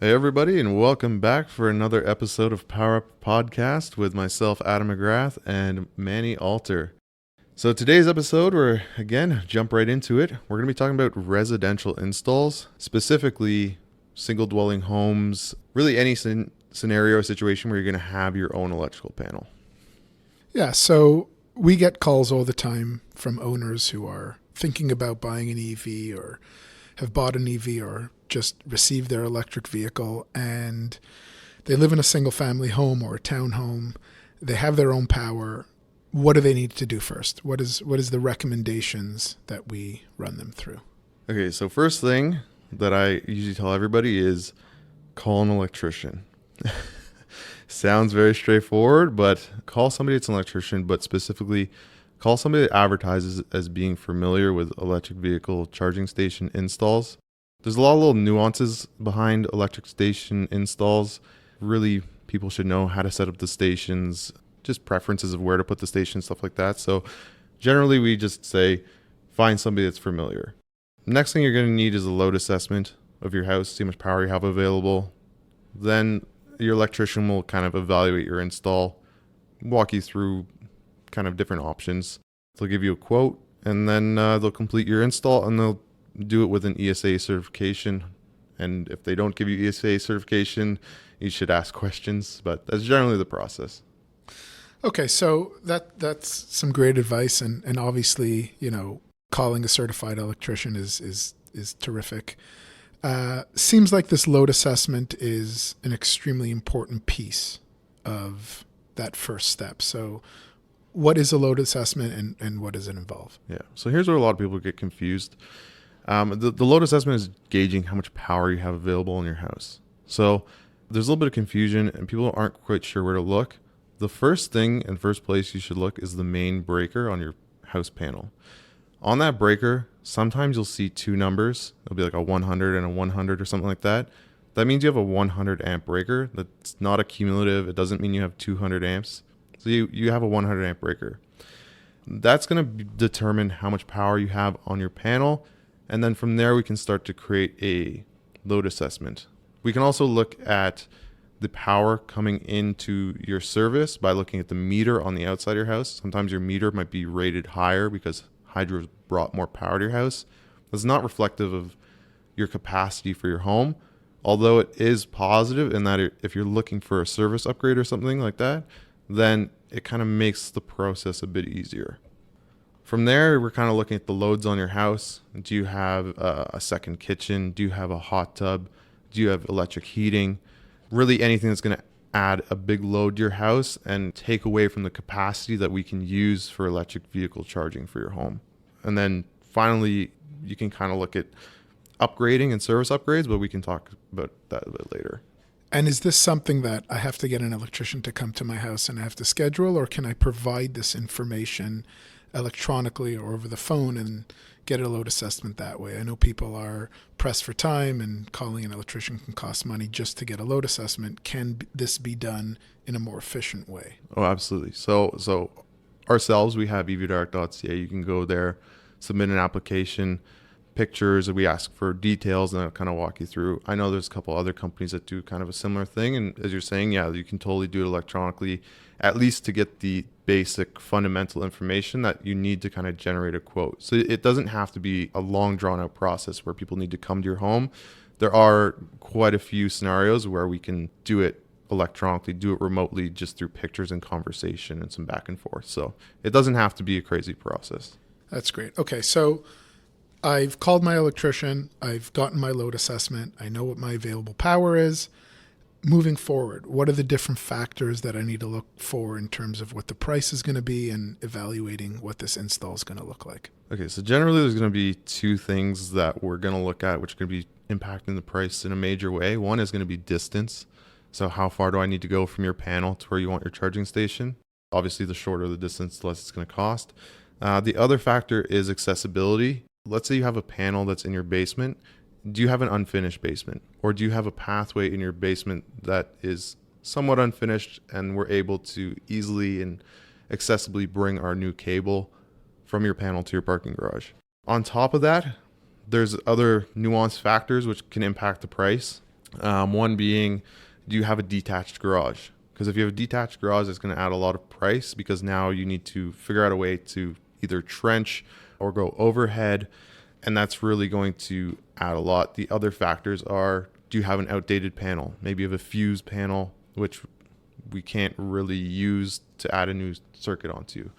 Hey, everybody, and welcome back for another episode of Power Up Podcast with myself, Adam McGrath, and Manny Alter. So, today's episode, we're again jump right into it. We're going to be talking about residential installs, specifically single dwelling homes, really any scenario or situation where you're going to have your own electrical panel. Yeah, so we get calls all the time from owners who are thinking about buying an EV or have bought an EV or just received their electric vehicle, and they live in a single family home or a townhome. They have their own power. What do they need to do first? What is the recommendations that we run them through? Okay, so first thing that I usually tell everybody is call an electrician. Sounds very straightforward, but call somebody that's an electrician, but specifically call somebody that advertises as being familiar with electric vehicle charging station installs. There's a lot of little nuances behind electric station installs. Really, people should know how to set up the stations, just preferences of where to put the station, stuff like that. So generally, we just say, find somebody that's familiar. Next thing you're going to need is a load assessment of your house, see how much power you have available. Then your electrician will kind of evaluate your install, walk you through kind of different options. They'll give you a quote, and then they'll complete your install, and they'll do it with an ESA certification. And if they don't give you ESA certification, you should ask questions, but that's generally the process. Okay, so that's some great advice, and obviously, calling a certified electrician is terrific. Seems like this load assessment is an extremely important piece of that first step. So what is a load assessment and what does it involve? Yeah, so here's where a lot of people get confused. The load assessment is gauging how much power you have available in your house. So there's a little bit of confusion and people aren't quite sure where to look. The first thing and first place you should look is the main breaker on your house panel. On that breaker, sometimes you'll see two numbers. It'll be like a 100 and a 100 or something like that. That means you have a 100 amp breaker. That's not a cumulative. It doesn't mean you have 200 amps. So you have a 100 amp breaker. That's going to determine how much power you have on your panel. And then from there, we can start to create a load assessment. We can also look at the power coming into your service by looking at the meter on the outside of your house. Sometimes your meter might be rated higher because hydro's brought more power to your house. That's not reflective of your capacity for your home, although it is positive in that if you're looking for a service upgrade or something like that, then it kind of makes the process a bit easier. From there, we're kind of looking at the loads on your house. Do you have a second kitchen? Do you have a hot tub? Do you have electric heating? Really anything that's going to add a big load to your house and take away from the capacity that we can use for electric vehicle charging for your home. And then finally, you can kind of look at upgrading and service upgrades, but we can talk about that a bit later. And is this something that I have to get an electrician to come to my house and I have to schedule, or can I provide this information electronically or over the phone and get a load assessment that way? I know people are pressed for time and calling an electrician can cost money just to get a load assessment. Can this be done in a more efficient way? Oh, absolutely. So ourselves, we have EVdirect.ca. You can go there, submit an application, pictures, and we ask for details, and I'll kind of walk you through. I know there's a couple other companies that do kind of a similar thing, and as you're saying, yeah, you can totally do it electronically, at least to get the basic fundamental information that you need to kind of generate a quote. So it doesn't have to be a long drawn out process where people need to come to your home. There are quite a few scenarios where we can do it electronically, do it remotely, just through pictures and conversation and some back and forth. So it doesn't have to be a crazy process. That's great. Okay, so I've called my electrician. I've gotten my load assessment. I know what my available power is. Moving forward, what are the different factors that I need to look for in terms of what the price is going to be and evaluating what this install is going to look like? Okay, so generally there's going to be two things that we're going to look at, which are going to be impacting the price in a major way. One is going to be distance. So how far do I need to go from your panel to where you want your charging station? Obviously, the shorter the distance, the less it's going to cost. The other factor is accessibility. Let's say you have a panel that's in your basement. Do you have an unfinished basement? Or do you have a pathway in your basement that is somewhat unfinished and we're able to easily and accessibly bring our new cable from your panel to your parking garage? On top of that, there's other nuanced factors which can impact the price. One being, do you have a detached garage? Because if you have a detached garage, it's going to add a lot of price because now you need to figure out a way to either trench or go overhead. And that's really going to add a lot. The other factors are, do you have an outdated panel? Maybe you have a fused panel, which we can't really use to add a new circuit onto.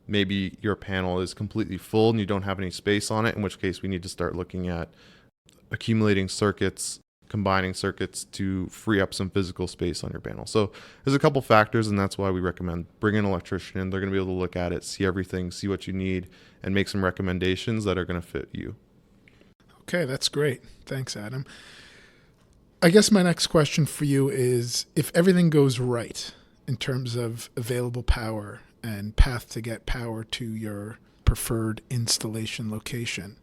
Maybe your panel is completely full and you don't have any space on it, in which case we need to start looking at accumulating circuits, combining circuits to free up some physical space on your panel. So there's a couple factors, and that's why we recommend bring an electrician in. They're going to be able to look at it, see everything, see what you need, and make some recommendations that are going to fit you. Okay, that's great. Thanks, Adam. I guess my next question for you is, if everything goes right in terms of available power and path to get power to your preferred installation location,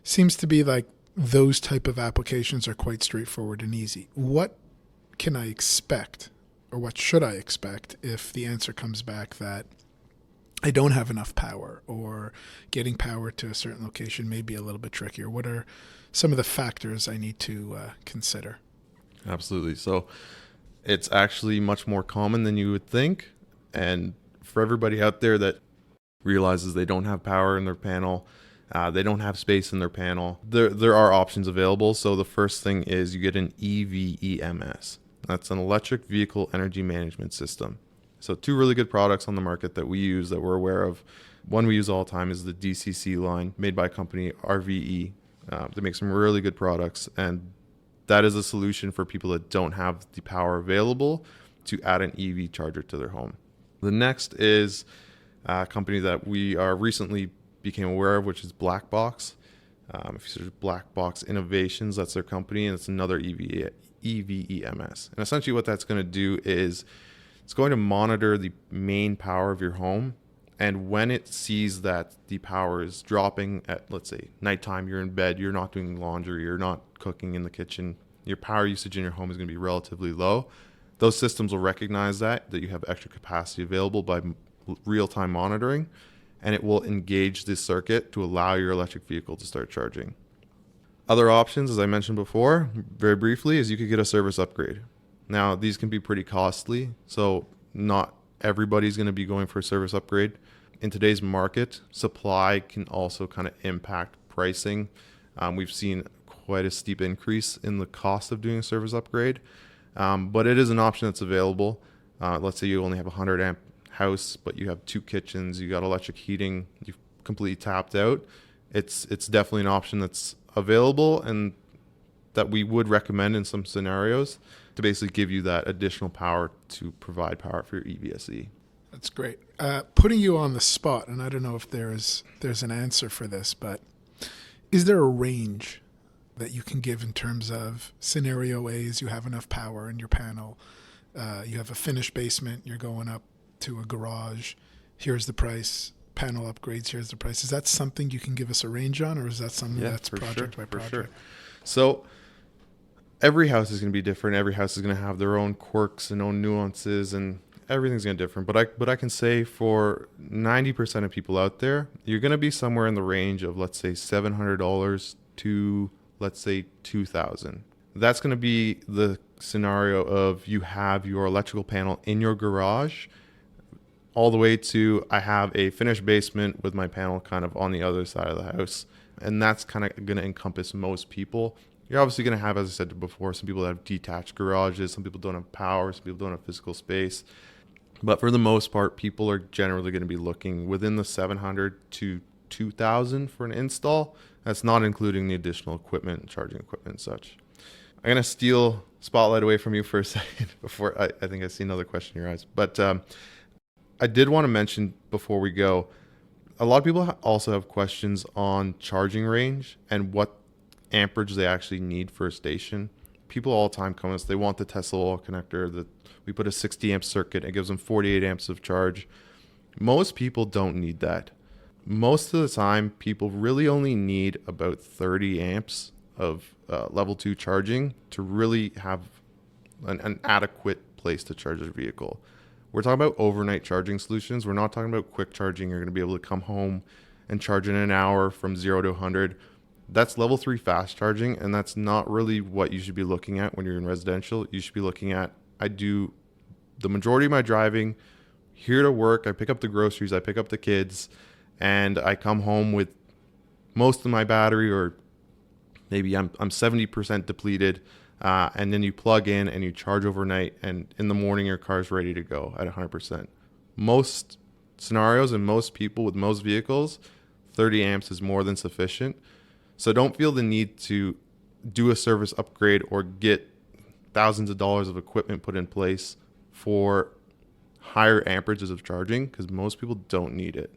seems to be like those type of applications are quite straightforward and easy. What can I expect, or what should I expect, if the answer comes back that I don't have enough power, or getting power to a certain location may be a little bit trickier? What are some of the factors I need to consider? Absolutely. So it's actually much more common than you would think. And for everybody out there that realizes they don't have power in their panel, they don't have space in their panel, there are options available. So the first thing is you get an EVEMS. That's an electric vehicle energy management system. So two really good products on the market that we use, that we're aware of. One we use all the time is the DCC line, made by a company, RVE. They make some really good products, and that is a solution for people that don't have the power available to add an EV charger to their home. The next is a company that we are recently became aware of, which is Black Box. If you search Black Box Innovations, that's their company, and it's another EVEMS. And essentially what that's going to do is it's going to monitor the main power of your home. And when it sees that the power is dropping at, let's say, nighttime, you're in bed, you're not doing laundry, you're not cooking in the kitchen, your power usage in your home is going to be relatively low. Those systems will recognize that you have extra capacity available by real-time monitoring, and it will engage this circuit to allow your electric vehicle to start charging. Other options, as I mentioned before, very briefly, is you could get a service upgrade. Now, these can be pretty costly, so not everybody's going to be going for a service upgrade. In today's market, supply can also kind of impact pricing. We've seen quite a steep increase in the cost of doing a service upgrade, but it is an option that's available. Let's say you only have a 100 amp house, but you have 2 kitchens, you got electric heating, you've completely tapped out. It's definitely an option that's available and that we would recommend in some scenarios to basically give you that additional power to provide power for your EVSE. That's great. Putting you on the spot, and I don't know if there's an answer for this, but is there a range that you can give in terms of scenario A is you have enough power in your panel, you have a finished basement, you're going up to a garage, here's the price, panel upgrades, here's the price. Is that something you can give us a range on, or is that something that's project by project? Sure. So every house is going to be different. Every house is going to have their own quirks and own nuances, and everything's going to be different. But I can say for 90% of people out there, you're going to be somewhere in the range of, let's say, $700 to, let's say, $2,000. That's going to be the scenario of you have your electrical panel in your garage, all the way to I have a finished basement with my panel kind of on the other side of the house. And that's kind of going to encompass most people. You're obviously going to have, as I said before, some people that have detached garages, some people don't have power, some people don't have physical space. But for the most part, people are generally going to be looking within the $700 to $2,000 for an install. That's not including the additional equipment, charging equipment and such. I'm going to steal spotlight away from you for a second before I think I see another question in your eyes. But I did want to mention before we go, a lot of people also have questions on charging range and what amperage they actually need for a station. People all the time come to us, they want the Tesla wall connector, that we put a 60 amp circuit, it gives them 48 amps of charge. Most people don't need that. Most of the time, people really only need about 30 amps of level 2 charging to really have an adequate place to charge their vehicle. We're talking about overnight charging solutions. We're not talking about quick charging. You're going to be able to come home and charge in an hour from 0 to 100. That's level 3 fast charging, and that's not really what you should be looking at when you're in residential. You should be looking at, I do the majority of my driving here to work. I pick up the groceries, I pick up the kids, and I come home with most of my battery, or maybe I'm 70% depleted. And then you plug in and you charge overnight, and in the morning your car's ready to go at 100%. Most scenarios and most people with most vehicles, 30 amps is more than sufficient. So don't feel the need to do a service upgrade or get thousands of dollars of equipment put in place for higher amperages of charging, because most people don't need it.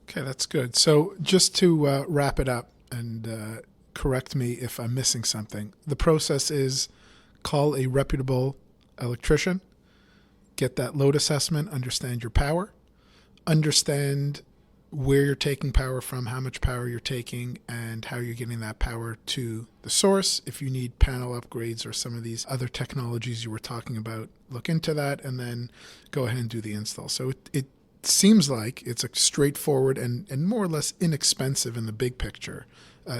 Okay, that's good. So just to wrap it up and correct me if I'm missing something, the process is call a reputable electrician, get that load assessment, understand your power, understand where you're taking power from, how much power you're taking, and how you're getting that power to the source. If you need panel upgrades or some of these other technologies you were talking about, look into that, and then go ahead and do the install. So it seems like it's a straightforward and more or less inexpensive in the big picture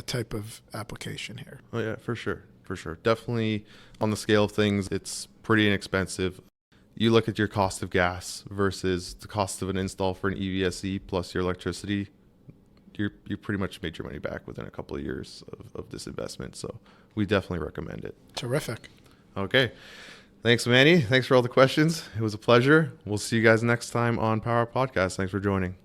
type of application here. Oh yeah, for sure. For sure. Definitely on the scale of things, it's pretty inexpensive. You look at your cost of gas versus the cost of an install for an EVSE plus your electricity, you pretty much made your money back within a couple of years of this investment. So we definitely recommend it. Terrific. Okay. Thanks, Manny. Thanks for all the questions. It was a pleasure. We'll see you guys next time on Power Up Podcast. Thanks for joining.